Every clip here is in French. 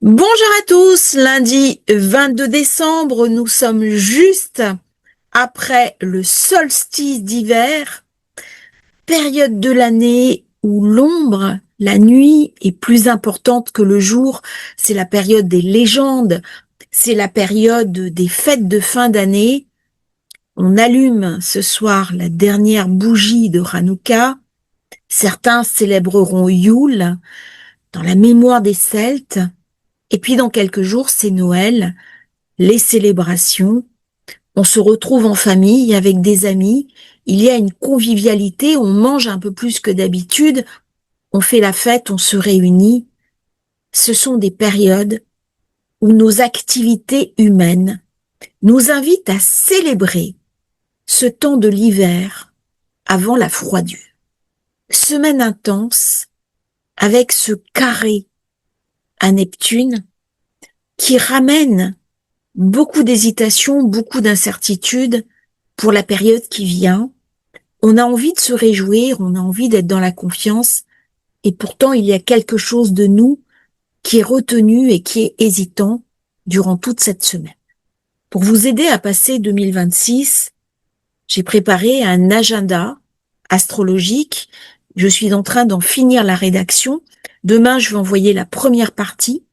Bonjour à tous, lundi 22 décembre, nous sommes juste après le solstice d'hiver, période de l'année où l'ombre, la nuit, est plus importante que le jour. C'est la période des légendes, c'est la période des fêtes de fin d'année. On allume ce soir la dernière bougie de Hanouka. Certains célébreront Yule dans la mémoire des Celtes. Et puis dans quelques jours, c'est Noël, les célébrations. On se retrouve en famille avec des amis. Il y a une convivialité, on mange un peu plus que d'habitude. On fait la fête, on se réunit. Ce sont des périodes où nos activités humaines nous invitent à célébrer ce temps de l'hiver avant la froidure. Semaine intense avec ce carré à Neptune qui ramène beaucoup d'hésitation, beaucoup d'incertitudes pour la période qui vient. On a envie de se réjouir, on a envie d'être dans la confiance, et pourtant il y a quelque chose de nous qui est retenu et qui est hésitant durant toute cette semaine. Pour vous aider à passer 2026, j'ai préparé un agenda astrologique. Je suis en train d'en finir la rédaction. Demain, je vais envoyer la première partie.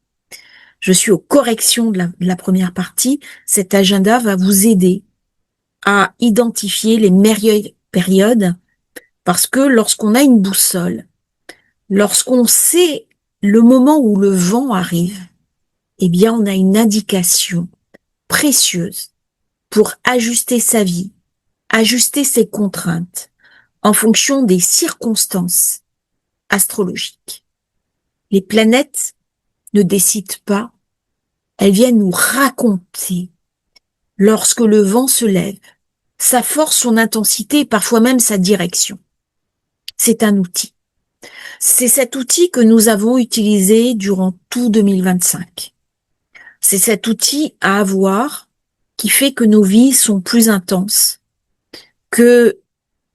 Je suis aux corrections de la première partie. Cet agenda va vous aider à identifier les meilleures périodes, parce que lorsqu'on a une boussole, lorsqu'on sait le moment où le vent arrive, eh bien, on a une indication précieuse pour ajuster sa vie, ajuster ses contraintes en fonction des circonstances astrologiques. Les planètes ne décident pas, elles viennent nous raconter lorsque le vent se lève, sa force, son intensité et parfois même sa direction. C'est un outil. C'est cet outil que nous avons utilisé durant tout 2025. C'est cet outil à avoir qui fait que nos vies sont plus intenses, que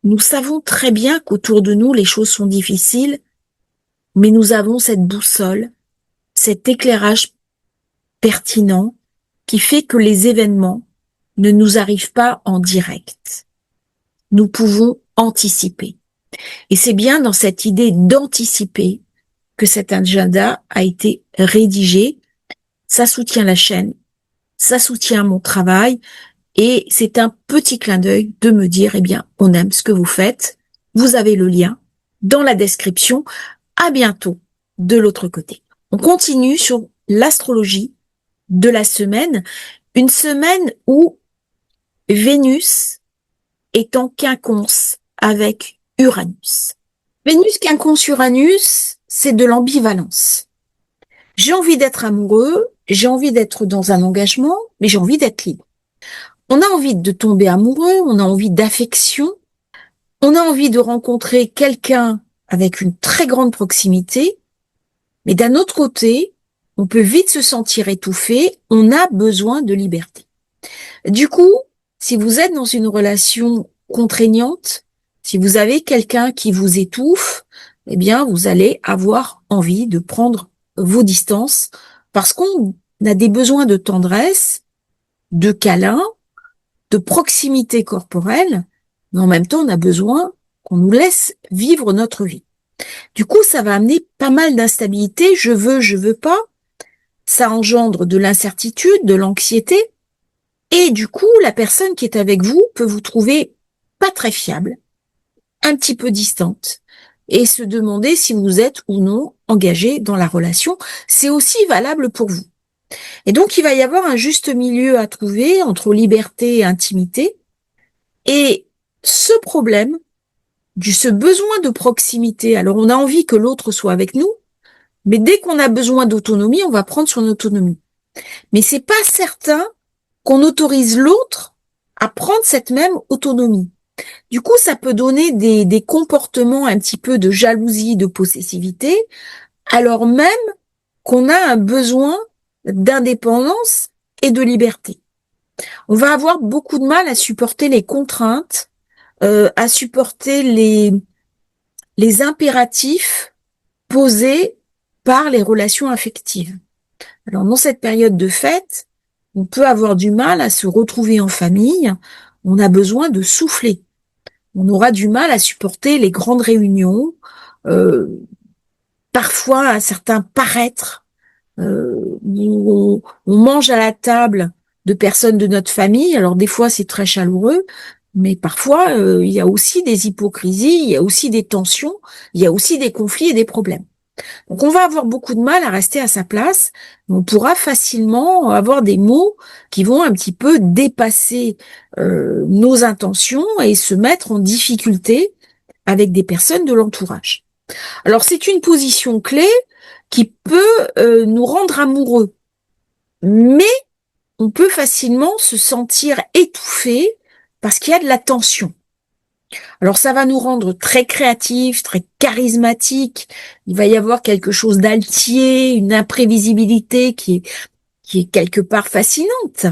nous savons très bien qu'autour de nous, les choses sont difficiles, mais nous avons cette boussole, cet éclairage pertinent qui fait que les événements ne nous arrivent pas en direct. Nous pouvons anticiper. Et c'est bien dans cette idée d'anticiper que cet agenda a été rédigé. Ça soutient la chaîne, ça soutient mon travail, et c'est un petit clin d'œil de me dire, eh bien, on aime ce que vous faites. Vous avez le lien dans la description. À bientôt de l'autre côté. On continue sur l'astrologie de la semaine, une semaine où Vénus est en quinconce avec Uranus. Vénus quinconce Uranus, c'est de l'ambivalence. J'ai envie d'être amoureux, j'ai envie d'être dans un engagement, mais j'ai envie d'être libre. On a envie de tomber amoureux, on a envie d'affection, on a envie de rencontrer quelqu'un avec une très grande proximité, mais d'un autre côté, on peut vite se sentir étouffé, on a besoin de liberté. Du coup, si vous êtes dans une relation contraignante, si vous avez quelqu'un qui vous étouffe, eh bien, vous allez avoir envie de prendre vos distances parce qu'on a des besoins de tendresse, de câlin, de proximité corporelle, mais en même temps, on a besoin qu'on nous laisse vivre notre vie. Du coup, ça va amener pas mal d'instabilité, je veux pas. Ça engendre de l'incertitude, de l'anxiété. Et du coup, la personne qui est avec vous peut vous trouver pas très fiable, un petit peu distante, et se demander si vous êtes ou non engagé dans la relation. C'est aussi valable pour vous. Et donc, il va y avoir un juste milieu à trouver entre liberté et intimité. Et ce problème, ce besoin de proximité, alors on a envie que l'autre soit avec nous, mais dès qu'on a besoin d'autonomie, on va prendre son autonomie. Mais c'est pas certain qu'on autorise l'autre à prendre cette même autonomie. Du coup, ça peut donner des comportements un petit peu de jalousie, de possessivité, alors même qu'on a un besoin d'indépendance et de liberté. On va avoir beaucoup de mal à supporter les contraintes, à supporter les impératifs posés par les relations affectives. Alors, dans cette période de fête, on peut avoir du mal à se retrouver en famille. On a besoin de souffler. On aura du mal à supporter les grandes réunions, euh, parfois un certain paraître. On mange à la table de personnes de notre famille. Alors des fois c'est très chaleureux, mais parfois il y a aussi des hypocrisies, il y a aussi des tensions, il y a aussi des conflits et des problèmes. Donc on va avoir beaucoup de mal à rester à sa place. On pourra facilement avoir des mots qui vont un petit peu dépasser nos intentions et se mettre en difficulté avec des personnes de l'entourage. Alors c'est une position clé qui peut nous rendre amoureux, mais on peut facilement se sentir étouffé parce qu'il y a de la tension. Alors ça va nous rendre très créatifs, très charismatiques. Il va y avoir quelque chose d'altier, une imprévisibilité qui est quelque part fascinante.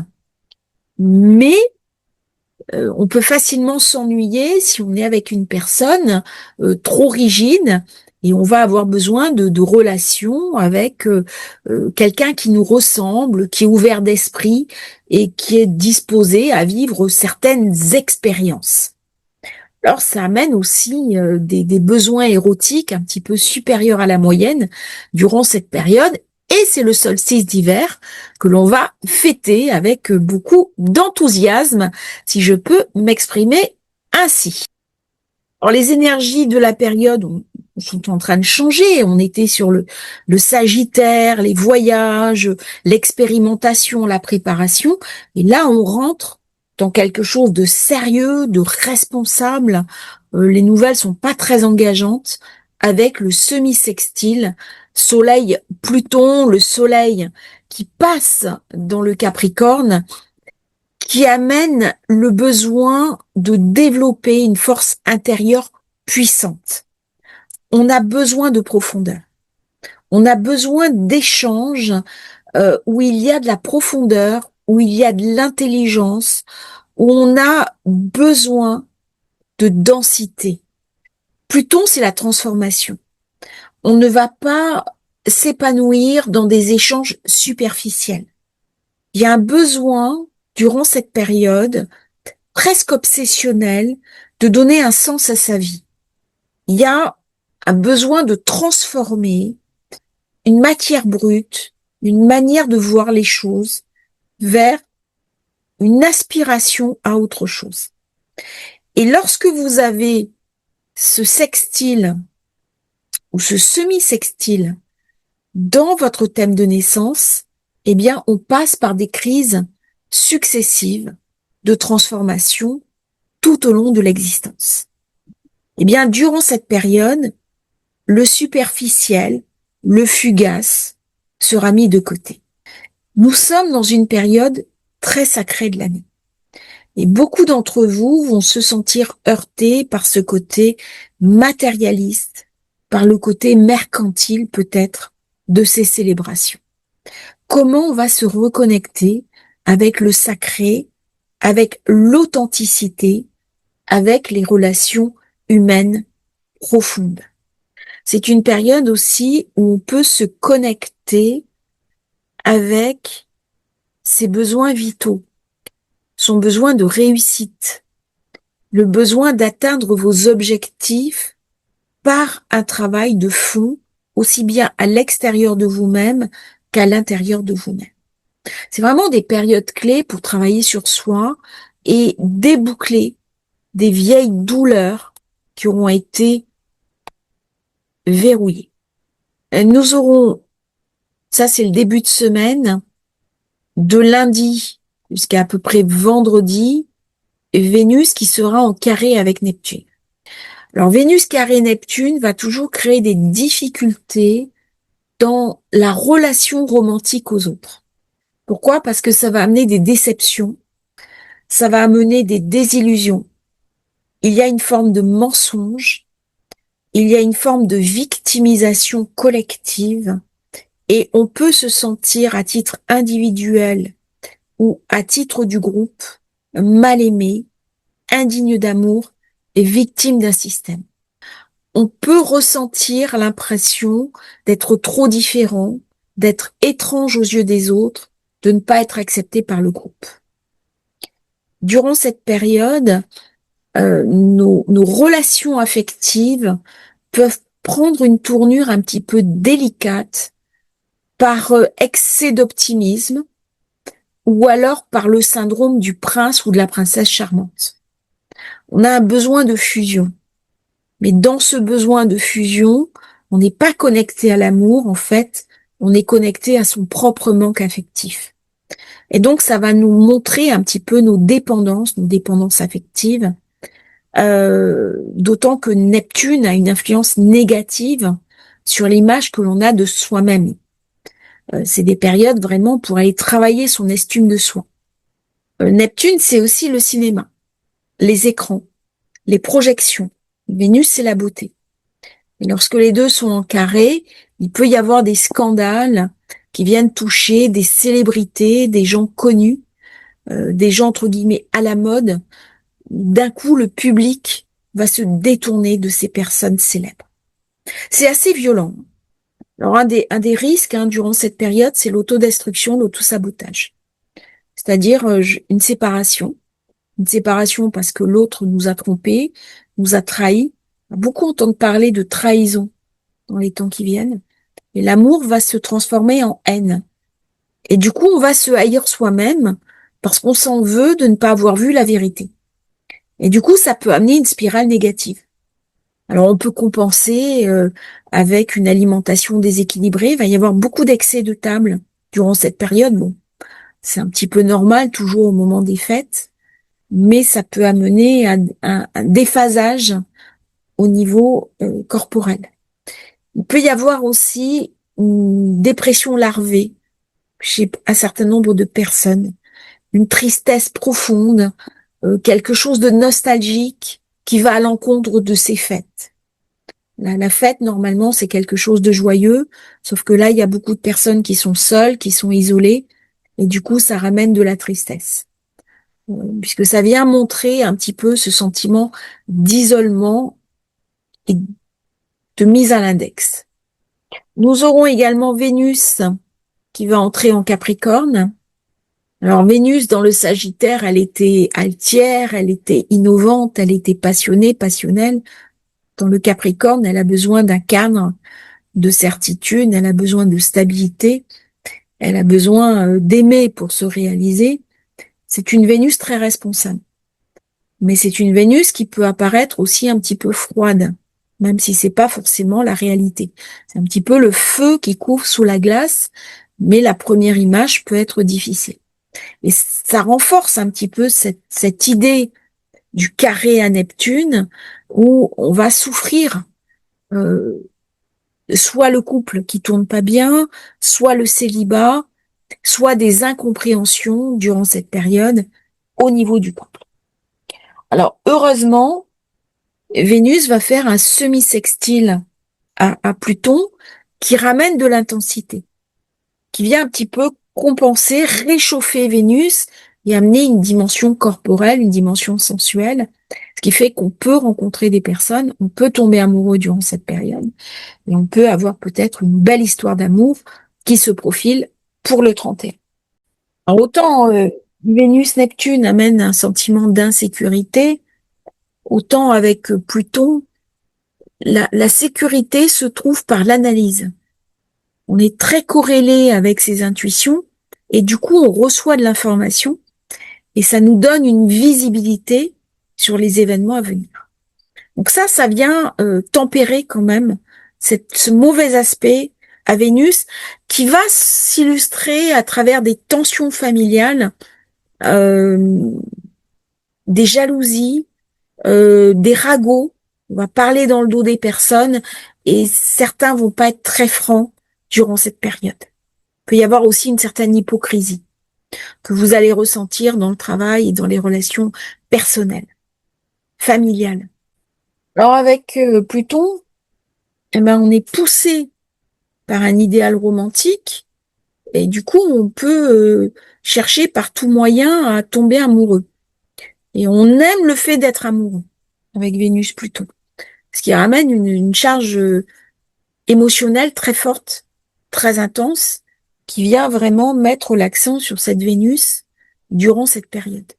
Mais on peut facilement s'ennuyer si on est avec une personne trop rigide et on va avoir besoin de relations avec quelqu'un qui nous ressemble, qui est ouvert d'esprit et qui est disposé à vivre certaines expériences. Alors ça amène aussi des besoins érotiques un petit peu supérieurs à la moyenne durant cette période et c'est le solstice d'hiver que l'on va fêter avec beaucoup d'enthousiasme, si je peux m'exprimer ainsi. Alors les énergies de la période sont en train de changer. On était sur le Sagittaire, les voyages, l'expérimentation, la préparation. Et là, on rentre dans quelque chose de sérieux, de responsable. Les nouvelles sont pas très engageantes avec le semi-sextile, Soleil-Pluton, le Soleil qui passe dans le Capricorne qui amène le besoin de développer une force intérieure puissante. On a besoin de profondeur. On a besoin d'échanges où il y a de la profondeur, où il y a de l'intelligence, où on a besoin de densité. Pluton, c'est la transformation. On ne va pas s'épanouir dans des échanges superficiels. Il y a un besoin, durant cette période, presque obsessionnel de donner un sens à sa vie. Il y a un besoin de transformer une matière brute, une manière de voir les choses vers une aspiration à autre chose. Et lorsque vous avez ce sextile ou ce semi-sextile dans votre thème de naissance, eh bien, on passe par des crises successives de transformation tout au long de l'existence. Eh bien, durant cette période, le superficiel, le fugace sera mis de côté. Nous sommes dans une période très sacrée de l'année. Et beaucoup d'entre vous vont se sentir heurtés par ce côté matérialiste, par le côté mercantile peut-être de ces célébrations. Comment on va se reconnecter avec le sacré, avec l'authenticité, avec les relations humaines profondes? C'est une période aussi où on peut se connecter avec ses besoins vitaux, son besoin de réussite, le besoin d'atteindre vos objectifs par un travail de fond, aussi bien à l'extérieur de vous-même qu'à l'intérieur de vous-même. C'est vraiment des périodes clés pour travailler sur soi et déboucler des vieilles douleurs qui auront été verrouillées. Nous aurons, ça c'est le début de semaine, de lundi jusqu'à peu près vendredi, Vénus qui sera en carré avec Neptune. Alors Vénus carré Neptune va toujours créer des difficultés dans la relation romantique aux autres. Pourquoi? Parce que ça va amener des déceptions, ça va amener des désillusions. Il y a une forme de mensonge, il y a une forme de victimisation collective et on peut se sentir à titre individuel ou à titre du groupe mal aimé, indigne d'amour et victime d'un système. On peut ressentir l'impression d'être trop différent, d'être étrange aux yeux des autres, de ne pas être accepté par le groupe. Durant cette période, nos relations affectives peuvent prendre une tournure un petit peu délicate par excès d'optimisme ou alors par le syndrome du prince ou de la princesse charmante. On a un besoin de fusion. Mais dans ce besoin de fusion, on n'est pas connecté à l'amour, en fait, on est connecté à son propre manque affectif. Et donc, ça va nous montrer un petit peu nos dépendances affectives, d'autant que Neptune a une influence négative sur l'image que l'on a de soi-même. C'est des périodes vraiment pour aller travailler son estime de soi. Neptune, c'est aussi le cinéma, les écrans, les projections. Vénus, c'est la beauté. Et lorsque les deux sont en carré, il peut y avoir des scandales qui viennent toucher des célébrités, des gens connus, des gens entre guillemets à la mode. D'un coup, le public va se détourner de ces personnes célèbres. C'est assez violent. Alors, un des risques durant cette période, c'est l'autodestruction, l'autosabotage. C'est-à-dire une séparation. Une séparation parce que l'autre nous a trompés, nous a trahis. On va beaucoup entendre parler de trahison dans les temps qui viennent. Et l'amour va se transformer en haine. Et du coup, on va se haïr soi-même parce qu'on s'en veut de ne pas avoir vu la vérité. Et du coup, ça peut amener une spirale négative. Alors, on peut compenser avec une alimentation déséquilibrée. Il va y avoir beaucoup d'excès de table durant cette période. Bon, c'est un petit peu normal, toujours au moment des fêtes, mais ça peut amener à un déphasage au niveau corporel. Il peut y avoir aussi une dépression larvée chez un certain nombre de personnes, une tristesse profonde, quelque chose de nostalgique qui va à l'encontre de ces fêtes. La fête, normalement, c'est quelque chose de joyeux, sauf que là, il y a beaucoup de personnes qui sont seules, qui sont isolées, et du coup, ça ramène de la tristesse. Puisque ça vient montrer un petit peu ce sentiment d'isolement et de mise à l'index. Nous aurons également Vénus qui va entrer en Capricorne. Alors Vénus dans le Sagittaire, elle était altière, elle était innovante, elle était passionnée, passionnelle. Dans le Capricorne, elle a besoin d'un cadre, de certitude, elle a besoin de stabilité, elle a besoin d'aimer pour se réaliser. C'est une Vénus très responsable. Mais c'est une Vénus qui peut apparaître aussi un petit peu froide, même si c'est pas forcément la réalité. C'est un petit peu le feu qui couvre sous la glace, mais la première image peut être difficile. Et ça renforce un petit peu cette idée du carré à Neptune où on va souffrir soit le couple qui tourne pas bien, soit le célibat, soit des incompréhensions durant cette période au niveau du couple. Alors heureusement, Vénus va faire un semi-sextile à Pluton qui ramène de l'intensité, qui vient un petit peu compenser, réchauffer Vénus et amener une dimension corporelle, une dimension sensuelle, ce qui fait qu'on peut rencontrer des personnes, on peut tomber amoureux durant cette période, et on peut avoir peut-être une belle histoire d'amour qui se profile pour le 31. Alors autant Vénus-Neptune amène un sentiment d'insécurité, autant avec Pluton, la sécurité se trouve par l'analyse. On est très corrélé avec ses intuitions et du coup on reçoit de l'information et ça nous donne une visibilité sur les événements à venir. Donc ça vient tempérer quand même ce mauvais aspect à Vénus qui va s'illustrer à travers des tensions familiales, des jalousies, des ragots. On va parler dans le dos des personnes et certains vont pas être très francs durant cette période. Il peut y avoir aussi une certaine hypocrisie que vous allez ressentir dans le travail et dans les relations personnelles, familiales. Alors avec Pluton, eh ben on est poussé par un idéal romantique et du coup on peut chercher par tout moyen à tomber amoureux. Et on aime le fait d'être amoureux avec Vénus-Pluton, ce qui ramène une charge émotionnelle très forte, très intense, qui vient vraiment mettre l'accent sur cette Vénus durant cette période.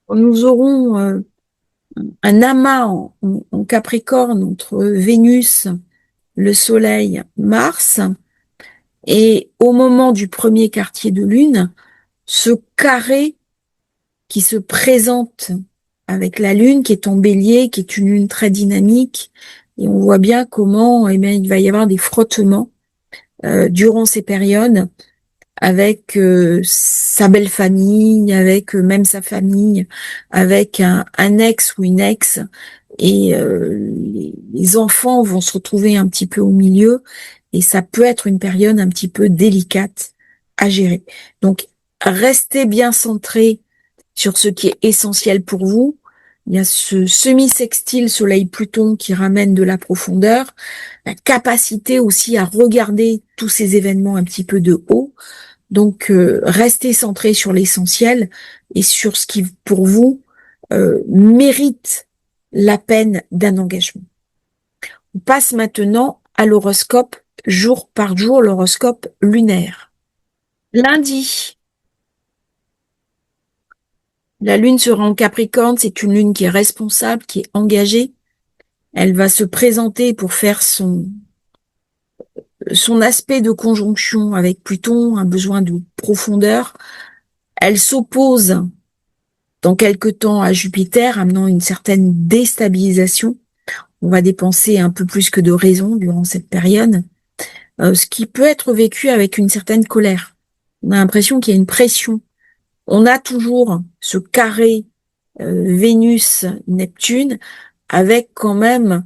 Nous aurons un amas en Capricorne entre Vénus, le Soleil, Mars, et au moment du premier quartier de Lune, ce carré qui se présente avec la Lune qui est en Bélier, qui est une Lune très dynamique, et on voit bien comment il va y avoir des frottements durant ces périodes avec sa belle famille, avec même sa famille, avec un ex ou une ex, et les enfants vont se retrouver un petit peu au milieu, et ça peut être une période un petit peu délicate à gérer. Donc, restez bien centrés sur ce qui est essentiel pour vous. Il y a ce semi-sextile Soleil-Pluton qui ramène de la profondeur, la capacité aussi à regarder tous ces événements un petit peu de haut. Donc, restez centrés sur l'essentiel et sur ce qui, pour vous, mérite la peine d'un engagement. On passe maintenant à l'horoscope jour par jour, l'horoscope lunaire. Lundi, la lune sera en Capricorne, c'est une lune qui est responsable, qui est engagée. Elle va se présenter pour faire son aspect de conjonction avec Pluton, un besoin de profondeur. Elle s'oppose dans quelque temps à Jupiter, amenant une certaine déstabilisation. On va dépenser un peu plus que de raison durant cette période, ce qui peut être vécu avec une certaine colère. On a l'impression qu'il y a une pression. On a toujours ce carré Vénus-Neptune avec quand même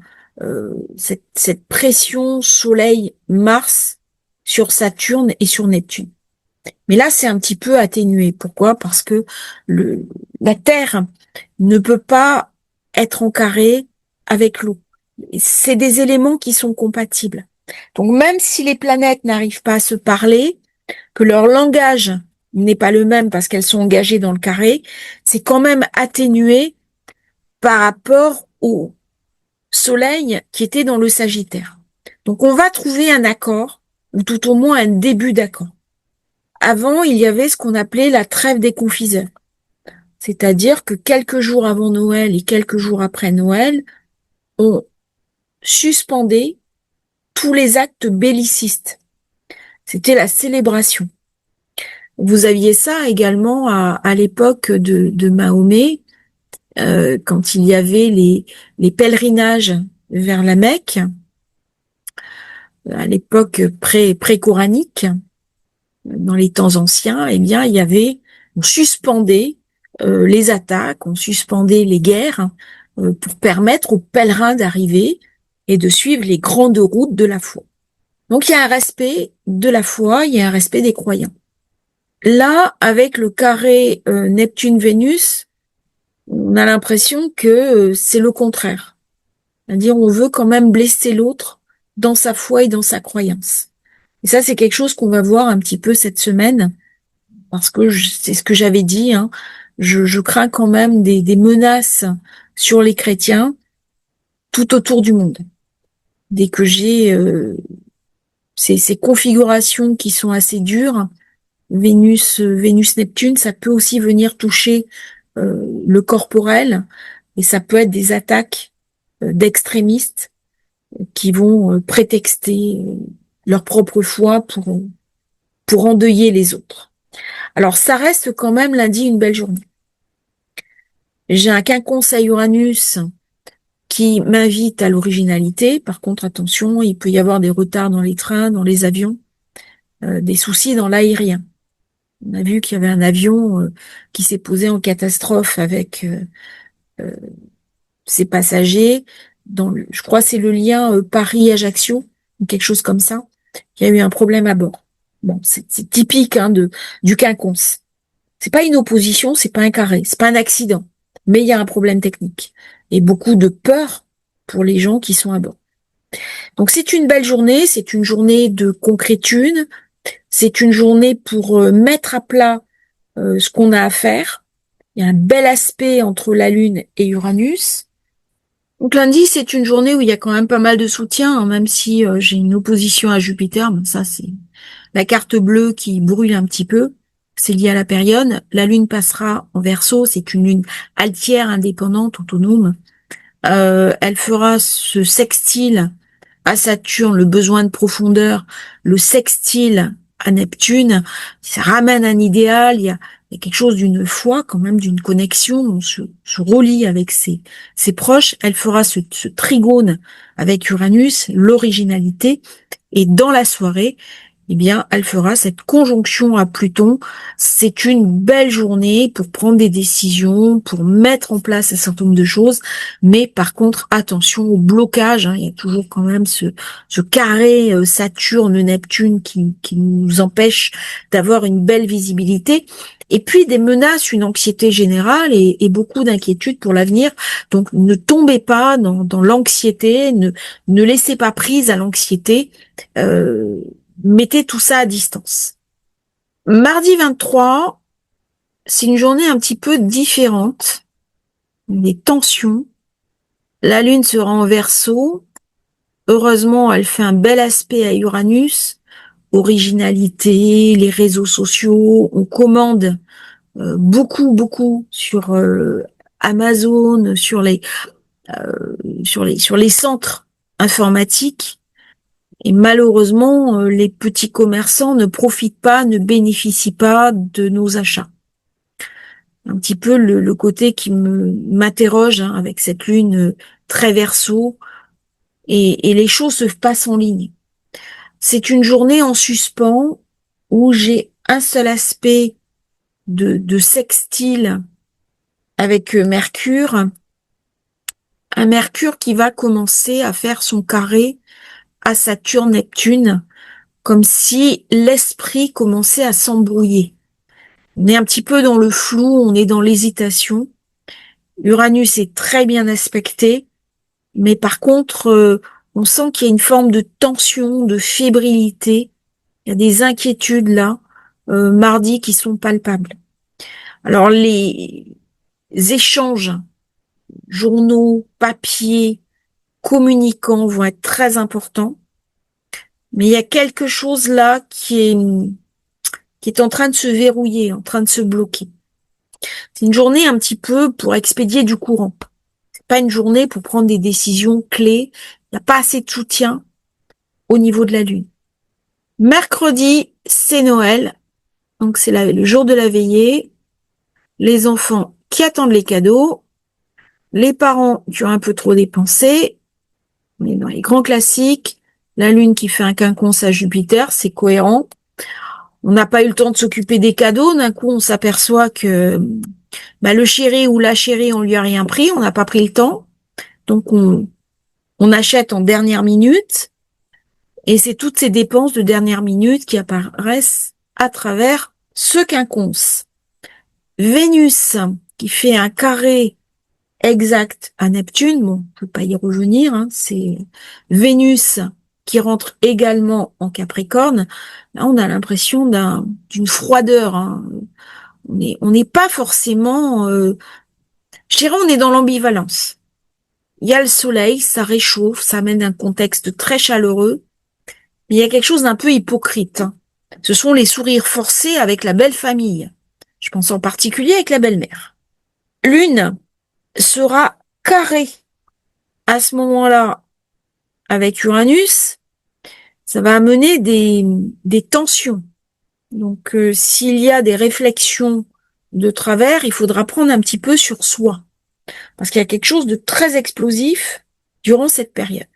cette pression Soleil-Mars sur Saturne et sur Neptune. Mais là, c'est un petit peu atténué. Pourquoi? Parce que la Terre ne peut pas être en carré avec l'eau. C'est des éléments qui sont compatibles. Donc même si les planètes n'arrivent pas à se parler, que leur langage n'est pas le même parce qu'elles sont engagées dans le carré, c'est quand même atténué par rapport au Soleil qui était dans le Sagittaire. Donc on va trouver un accord, ou tout au moins un début d'accord. Avant, il y avait ce qu'on appelait la trêve des confiseurs. C'est-à-dire que quelques jours avant Noël et quelques jours après Noël, on suspendait tous les actes bellicistes. C'était la célébration. Vous aviez ça également à l'époque de Mahomet, quand il y avait les pèlerinages vers la Mecque, à l'époque pré-coranique, dans les temps anciens, eh bien, on suspendait les attaques, on suspendait les guerres pour permettre aux pèlerins d'arriver et de suivre les grandes routes de la foi. Donc, il y a un respect de la foi, il y a un respect des croyants. Là, avec le carré Neptune-Vénus, on a l'impression que c'est le contraire. C'est-à-dire, on veut quand même blesser l'autre dans sa foi et dans sa croyance. Et ça, c'est quelque chose qu'on va voir un petit peu cette semaine, parce que c'est ce que j'avais dit, hein, je crains quand même des menaces sur les chrétiens tout autour du monde. Dès que j'ai ces configurations qui sont assez dures, Vénus-Neptune, ça peut aussi venir toucher le corporel, et ça peut être des attaques d'extrémistes qui vont prétexter leur propre foi pour endeuiller les autres. Alors, ça reste quand même lundi une belle journée. J'ai un quinconce à Uranus qui m'invite à l'originalité. Par contre, attention, il peut y avoir des retards dans les trains, dans les avions, des soucis dans l'aérien. On a vu qu'il y avait un avion qui s'est posé en catastrophe avec ses passagers. Je crois que c'est le lien Paris-Ajaccio, ou quelque chose comme ça. Il y a eu un problème à bord. Bon, c'est typique hein, du quinconce. C'est pas une opposition, c'est pas un carré, c'est pas un accident, mais il y a un problème technique et beaucoup de peur pour les gens qui sont à bord. Donc c'est une belle journée, c'est une journée de concrétude, c'est une journée pour mettre à plat ce qu'on a à faire. Il y a un bel aspect entre la Lune et Uranus. Donc lundi, c'est une journée où il y a quand même pas mal de soutien, hein, même si j'ai une opposition à Jupiter, mais ça la carte bleue qui brûle un petit peu, c'est lié à la période. La lune passera en Verseau, c'est une lune altière, indépendante, autonome. Elle fera ce sextile à Saturne, le besoin de profondeur, le sextile à Neptune, ça ramène un idéal, il y a quelque chose d'une foi, quand même, d'une connexion, on se relie avec ses proches. Elle fera ce trigone avec Uranus, l'originalité, et dans la soirée, eh bien, elle fera cette conjonction à Pluton. C'est une belle journée pour prendre des décisions, pour mettre en place un certain nombre de choses. Mais par contre, attention au blocage. Il y a toujours quand même ce carré Saturne-Neptune qui nous empêche d'avoir une belle visibilité. Et puis des menaces, une anxiété générale et beaucoup d'inquiétudes pour l'avenir. Donc ne tombez pas dans l'anxiété, ne laissez pas prise à l'anxiété. Mettez tout ça à distance. Mardi 23, c'est une journée un petit peu différente. Des tensions. La Lune sera en Verseau. Heureusement, elle fait un bel aspect à Uranus. Originalité, les réseaux sociaux. On commande beaucoup sur Amazon, sur les centres informatiques. Et malheureusement, les petits commerçants ne profitent pas, ne bénéficient pas de nos achats. Un petit peu le côté qui m'interroge avec cette lune très Verseau, et les choses se passent en ligne. C'est une journée en suspens où j'ai un seul aspect de sextile avec Mercure, un Mercure qui va commencer à faire son carré à Saturne-Neptune, comme si l'esprit commençait à s'embrouiller. On est un petit peu dans le flou, on est dans l'hésitation. Uranus est très bien aspecté, mais par contre, on sent qu'il y a une forme de tension, de fébrilité. Il y a des inquiétudes là, mardi, qui sont palpables. Alors les échanges, journaux, papiers, communicants vont être très importants. Mais il y a quelque chose là qui est en train de se verrouiller, en train de se bloquer. C'est une journée un petit peu pour expédier du courant. C'est pas une journée pour prendre des décisions clés. Il n'y a pas assez de soutien au niveau de la Lune. Mercredi, c'est Noël. Donc c'est le jour de la veillée. Les enfants qui attendent les cadeaux. Les parents qui ont un peu trop dépensé. On est dans les grands classiques. La Lune qui fait un quinconce à Jupiter, c'est cohérent. On n'a pas eu le temps de s'occuper des cadeaux. D'un coup, on s'aperçoit que le chéri ou la chérie, on lui a rien pris. On n'a pas pris le temps. Donc, on achète en dernière minute. Et c'est toutes ces dépenses de dernière minute qui apparaissent à travers ce quinconce. Vénus, qui fait un carré exact à Neptune. Bon, on peut pas y revenir. C'est Vénus qui rentre également en Capricorne. Là, on a l'impression d'une froideur. On n'est pas forcément... je dirais, on est dans l'ambivalence. Il y a le soleil, ça réchauffe, ça amène un contexte très chaleureux. Mais il y a quelque chose d'un peu hypocrite. Ce sont les sourires forcés avec la belle famille. Je pense en particulier avec la belle-mère. Lune sera carrée à ce moment-là avec Uranus. Ça va amener des tensions. Donc, s'il y a des réflexions de travers, il faudra prendre un petit peu sur soi. Parce qu'il y a quelque chose de très explosif durant cette période.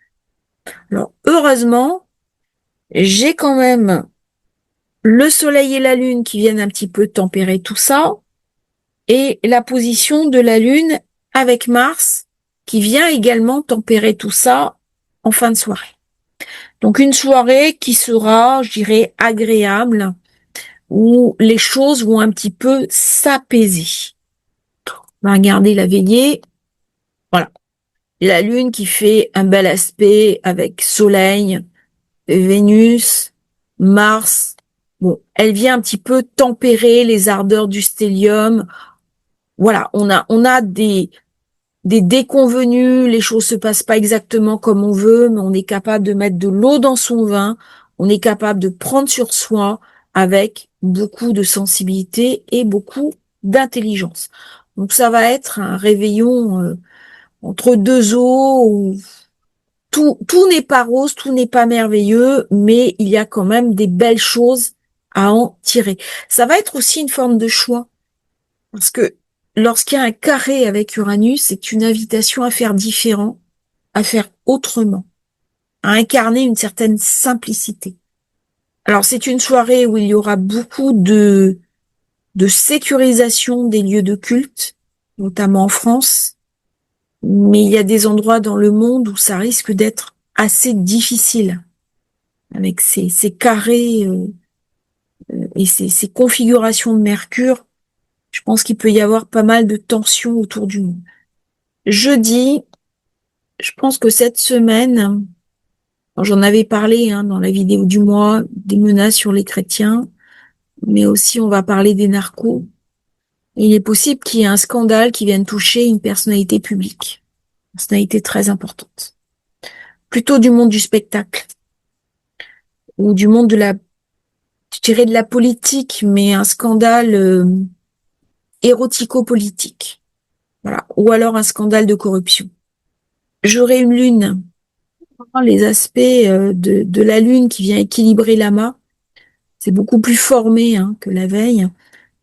Alors, heureusement, j'ai quand même le soleil et la lune qui viennent un petit peu tempérer tout ça, et la position de la lune avec Mars qui vient également tempérer tout ça en fin de soirée. Donc une soirée qui sera, je dirais, agréable, où les choses vont un petit peu s'apaiser. On va regarder la veillée. Voilà. La lune qui fait un bel aspect avec Soleil, Vénus, Mars. Bon, elle vient un petit peu tempérer les ardeurs du stellium. Voilà, on a des déconvenues, les choses se passent pas exactement comme on veut, mais on est capable de mettre de l'eau dans son vin. on est capable de prendre sur soi avec beaucoup de sensibilité et beaucoup d'intelligence. Donc ça va être un réveillon entre deux eaux où tout n'est pas rose, tout n'est pas merveilleux, mais il y a quand même des belles choses à en tirer. Ça va être aussi une forme de choix, parce que lorsqu'il y a un carré avec Uranus, c'est une invitation à faire différent, à faire autrement, à incarner une certaine simplicité. Alors c'est une soirée où il y aura beaucoup de sécurisation des lieux de culte, notamment en France, mais il y a des endroits dans le monde où ça risque d'être assez difficile avec ces carrés et ces configurations de Mercure. Je pense qu'il peut y avoir pas mal de tensions autour du monde. Jeudi, je pense que cette semaine, j'en avais parlé dans la vidéo du mois, des menaces sur les chrétiens, mais aussi on va parler des narcos. Il est possible qu'il y ait un scandale qui vienne toucher une personnalité publique, une personnalité très importante. Plutôt du monde du spectacle, ou du monde je dirais de la politique, mais un scandale érotico-politique. Voilà. Ou alors un scandale de corruption. J'aurai une lune. Les aspects de la lune qui vient équilibrer l'amas, c'est beaucoup plus formé que la veille.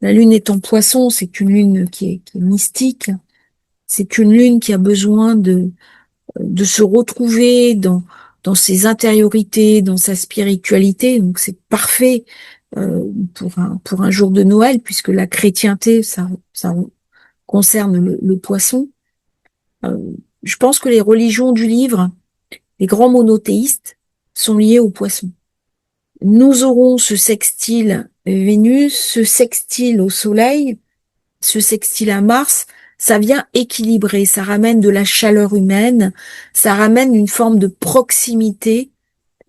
La lune est en poisson, c'est une lune qui est mystique. C'est une lune qui a besoin de se retrouver dans ses intériorités, dans sa spiritualité. Donc c'est parfait pour un jour de Noël, puisque la chrétienté, ça concerne le poisson. Euh, je pense que les religions du livre, les grands monothéistes, sont liés au poisson. Nous aurons ce sextile Vénus, ce sextile au Soleil, ce sextile à Mars, ça vient équilibrer, ça ramène de la chaleur humaine, ça ramène une forme de proximité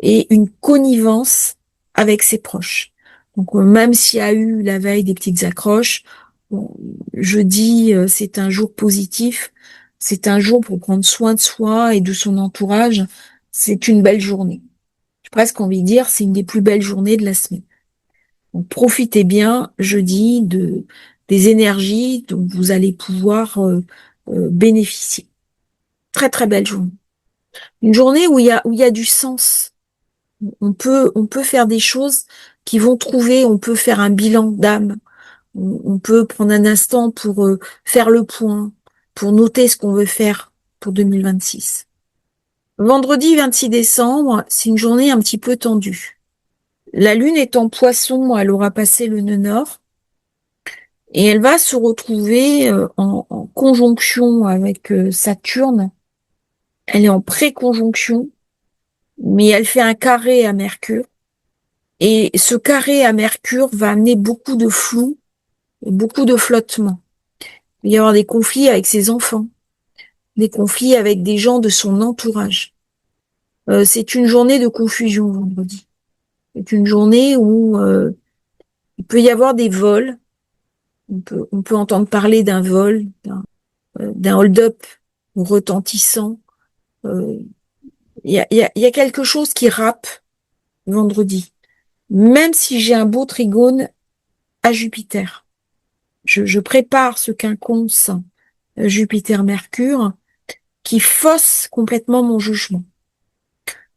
et une connivence avec ses proches. Donc même s'il y a eu la veille des petites accroches, bon, jeudi c'est un jour positif, c'est un jour pour prendre soin de soi et de son entourage, c'est une belle journée. J'ai presque envie de dire c'est une des plus belles journées de la semaine. Donc profitez bien jeudi des énergies dont vous allez pouvoir bénéficier. Très très belle journée. Une journée où il y a du sens. On peut faire des choses qui vont trouver, on peut faire un bilan d'âme, on peut prendre un instant pour faire le point, pour noter ce qu'on veut faire pour 2026. Vendredi 26 décembre, c'est une journée un petit peu tendue. La lune est en poisson, elle aura passé le nœud nord, et elle va se retrouver en conjonction avec Saturne. Elle est en pré-conjonction, mais elle fait un carré à Mercure. Et ce carré à Mercure va amener beaucoup de flou, beaucoup de flottement. Il va y avoir des conflits avec ses enfants, des conflits avec des gens de son entourage. C'est une journée de confusion vendredi. C'est une journée où il peut y avoir des vols. On peut entendre parler d'un vol, d'un hold-up retentissant. Il y a quelque chose qui râpe vendredi. Même si j'ai un beau trigone à Jupiter. Je prépare ce quinconce Jupiter-Mercure qui fausse complètement mon jugement.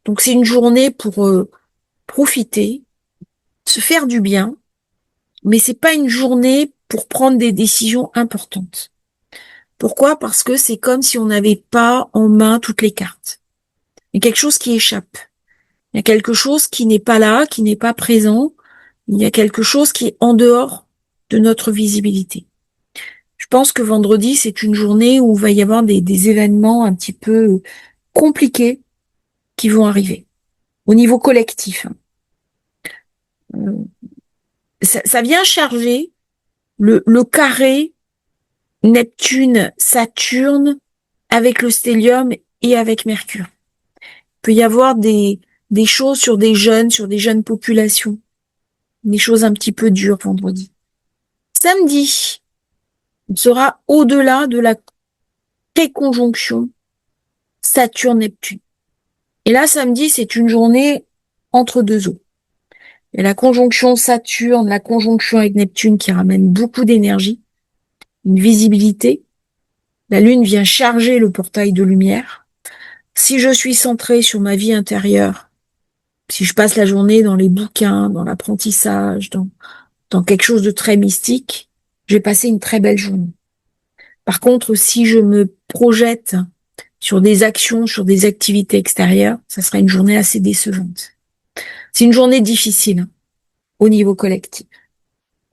Donc c'est une journée pour profiter, se faire du bien, mais c'est pas une journée pour prendre des décisions importantes. Pourquoi? Parce que c'est comme si on n'avait pas en main toutes les cartes. Il y a quelque chose qui échappe. Il y a quelque chose qui n'est pas là, qui n'est pas présent. Il y a quelque chose qui est en dehors de notre visibilité. Je pense que vendredi, c'est une journée où il va y avoir des événements un petit peu compliqués qui vont arriver au niveau collectif. Ça vient charger le carré Neptune-Saturne avec le stellium et avec Mercure. Il peut y avoir des choses sur des jeunes populations, des choses un petit peu dures vendredi. Samedi, on sera au-delà de la préconjonction Saturne-Neptune. Et là, samedi, c'est une journée entre deux eaux. Il y a la conjonction Saturne, la conjonction avec Neptune qui ramène beaucoup d'énergie, une visibilité. La Lune vient charger le portail de lumière. Si je suis centrée sur ma vie intérieure, si je passe la journée dans les bouquins, dans l'apprentissage, dans quelque chose de très mystique, je vais passer une très belle journée. Par contre, si je me projette sur des actions, sur des activités extérieures, ça sera une journée assez décevante. C'est une journée difficile au niveau collectif.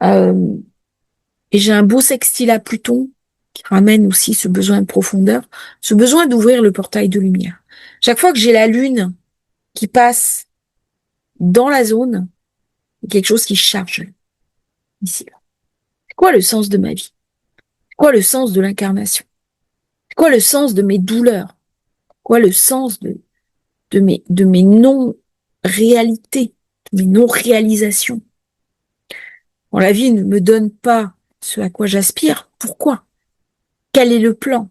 Et j'ai un beau sextile à Pluton qui ramène aussi ce besoin de profondeur, ce besoin d'ouvrir le portail de lumière. Chaque fois que j'ai la Lune qui passe dans la zone, il y a quelque chose qui charge ici. C'est quoi le sens de ma vie? C'est quoi le sens de l'incarnation? C'est quoi le sens de mes douleurs? C'est quoi le sens de mes non-réalités, de mes non-réalisations? Quand la vie ne me donne pas ce à quoi j'aspire, pourquoi? Quel est le plan?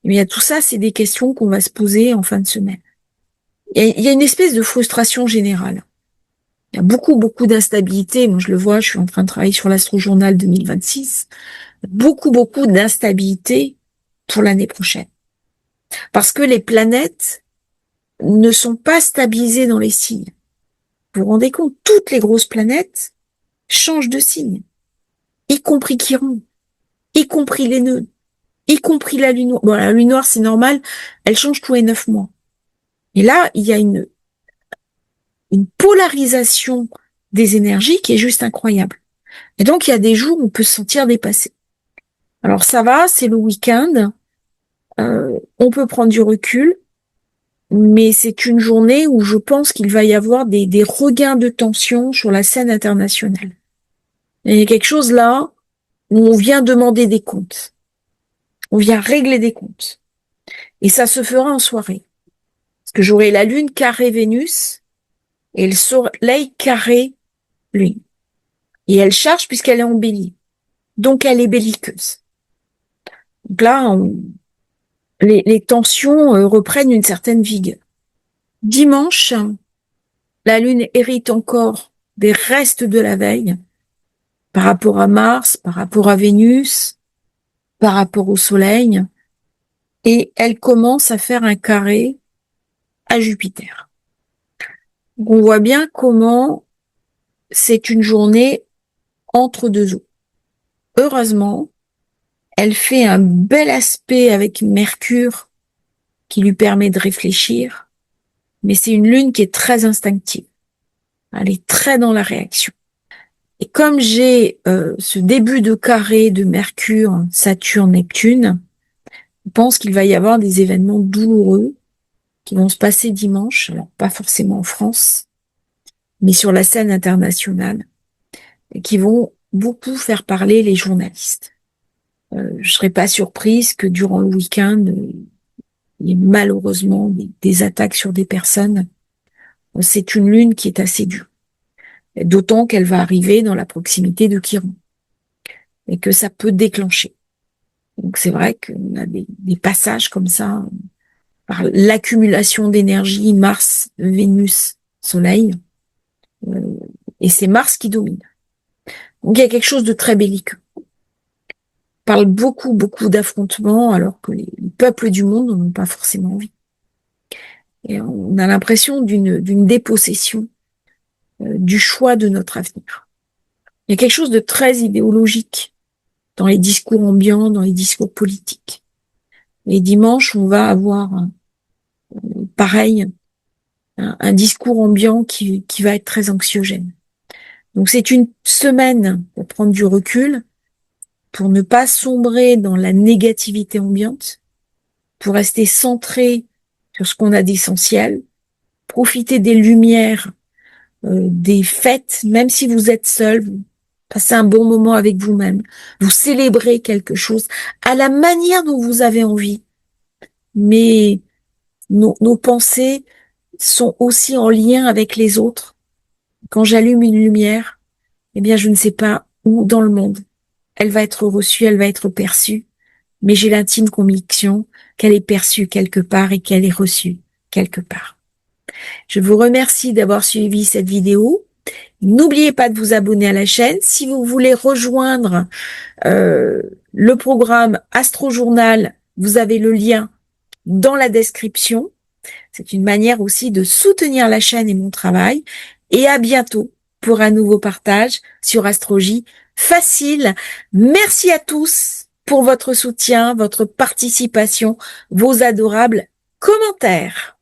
Eh bien, tout ça, c'est des questions qu'on va se poser en fin de semaine. Il y a une espèce de frustration générale. Il y a beaucoup d'instabilité. Moi, je le vois, je suis en train de travailler sur l'Astro-Journal 2026. Beaucoup d'instabilité pour l'année prochaine. Parce que les planètes ne sont pas stabilisées dans les signes. Vous vous rendez compte, toutes les grosses planètes changent de signe, y compris Chiron, y compris les nœuds, y compris la lune noire. Bon, la lune noire, c'est normal, elle change tous les 9 mois. Et là, il y a une polarisation des énergies qui est juste incroyable. Et donc, il y a des jours où on peut se sentir dépassé. Alors, ça va, c'est le week-end, on peut prendre du recul, mais c'est une journée où je pense qu'il va y avoir des regains de tension sur la scène internationale. Il y a quelque chose là où on vient demander des comptes. On vient régler des comptes. Et ça se fera en soirée. Parce que j'aurai la Lune carré Vénus et le Soleil carré Lune. Et elle charge puisqu'elle est en Bélier. Donc elle est belliqueuse. Donc là, les tensions reprennent une certaine vigueur. Dimanche, la Lune hérite encore des restes de la veille par rapport à Mars, par rapport à Vénus, par rapport au Soleil, et elle commence à faire un carré à Jupiter. Donc on voit bien comment c'est une journée entre deux eaux. Heureusement, elle fait un bel aspect avec Mercure qui lui permet de réfléchir, mais c'est une lune qui est très instinctive. Elle est très dans la réaction. Et comme j'ai ce début de carré de Mercure, Saturne, Neptune, je pense qu'il va y avoir des événements douloureux qui vont se passer dimanche, alors pas forcément en France, mais sur la scène internationale, et qui vont beaucoup faire parler les journalistes. Je serais pas surprise que durant le week-end, il y ait malheureusement des attaques sur des personnes. C'est une lune qui est assez dure. D'autant qu'elle va arriver dans la proximité de Chiron. Et que ça peut déclencher. Donc c'est vrai qu'on a des passages comme ça, par l'accumulation d'énergie, Mars, Vénus, Soleil, et c'est Mars qui domine. Donc il y a quelque chose de très belliqueux. On parle beaucoup d'affrontements, alors que les peuples du monde n'en ont pas forcément envie. Et on a l'impression d'une dépossession du choix de notre avenir. Il y a quelque chose de très idéologique dans les discours ambiants, dans les discours politiques. Et dimanche, on va avoir pareil, un discours ambiant qui va être très anxiogène. Donc c'est une semaine pour prendre du recul, pour ne pas sombrer dans la négativité ambiante, pour rester centré sur ce qu'on a d'essentiel, profiter des lumières, des fêtes, même si vous êtes seul, vous passez un bon moment avec vous-même, vous célébrez quelque chose à la manière dont vous avez envie. Mais nos pensées sont aussi en lien avec les autres. Quand j'allume une lumière, eh bien, je ne sais pas où dans le monde elle va être reçue, elle va être perçue, mais j'ai l'intime conviction qu'elle est perçue quelque part et qu'elle est reçue quelque part. Je vous remercie d'avoir suivi cette vidéo. N'oubliez pas de vous abonner à la chaîne. Si vous voulez rejoindre le programme Astro Journal, vous avez le lien dans la description. C'est une manière aussi de soutenir la chaîne et mon travail. Et à bientôt pour un nouveau partage sur Astrologie facile. Merci à tous pour votre soutien, votre participation, vos adorables commentaires.